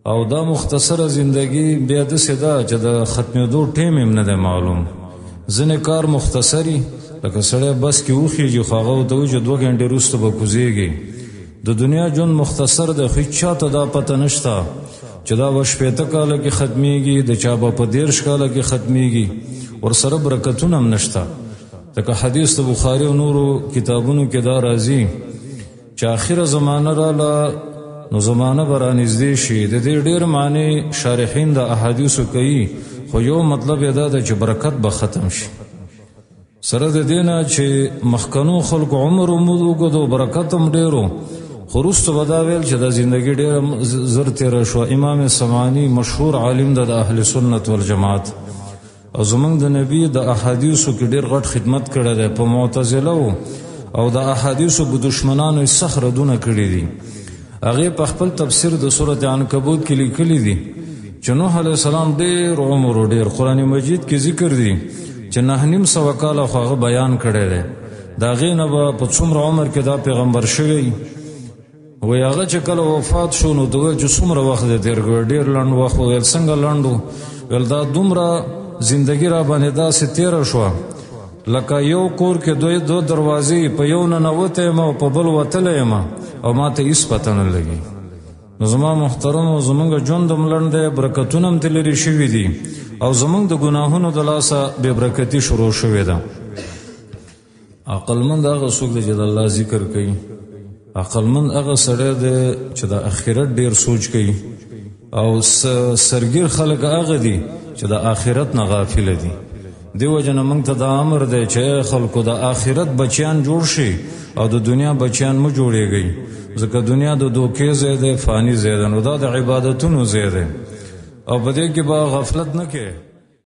او دا مختصره زندگی بیا داسې ده چې د ختمېدو ټیم هم نه دی معلوم. ځینې کار مختصري لکه سړی بس کې وخېږي خو هغه ورته وایي چې 2 غنټې وروسته به کوزېږي. د دنیا ژوند مختصر دی خو هېچا ته دا پته نشته چې دا به 80 کاله کې ختمېږي، د چا به په 30 کاله کې ختمېږي، ورسره برکتونه هم نشته. ځکه حدیث د بخاري او نورو کتابونو کې دا راځي چې آخره زمانه راله نو زمانه به رانږدې شي. د دې ډېر معنی شارحین د احادیثو کوي خو یو مطلب یې دا ده چې برکت به ختم شي. سره د دې نه چې مخکنو خلکو عمر اوږد او برکت هم ډېر خو وروسته به دا ویل چې دا زندګي ډېره زر تېره شوه. امام سمعاني مشهور عالم ده د اهل سنت والجماعت او زمونږ د نبي د احادیثو کې ډېر غټ خدمت کړی دی. په معتزله او د احادیثو په دشمنانو یې سخت ردونه کړي دي. هغې په خپل تفسیر د سورت عنکبوت کې لیکلي دي چې نوح علیه السلام ډېر عمر و ډېر قرآن مجید کې ذکر دي چې 9.5 کاله خو هغه بیان کړی دی. د هغې نه به په څومره عمر کې دا پیغمبر شوی وی هغه چې کله وفات شو نو دوی چې څومره وخت دی تېر کړی ډېر لنډ وخت ویل څنګه لنډ و ویل دا دومره زندگی را باندې داسې تېره شوه لکه یو کور کې 2 دروازې په یو ننوتی یم او په بل وتلی یم او ما ته هېڅ پته نه لګي. نو زما محترمو زمونږ ژوند هم لنډ دی، برکتونه هم ترې لرې شوي دي او زمونږ د ګناهونو د لاسه بې برکتي شروع شوې ده. عقلمند هغه څوک دی چې د الله ذکر کوي. عقلمند هغه سړی دی چې د آخرت ډېر سوچ کوي او سرګیر خلک هغه دي چې د آخرت نه غافله دي. دی وجه نه موږ ته دا امر دی چې خلکو د آخرت بچیان جوړ شي او د دنیا بچیان مه جوړېږئ ځکه دنیا د دوکې ځای دی، فاني ځای دی، نو دا د عبادتونو ځای دی او په دې کې به غفلت نه کوې.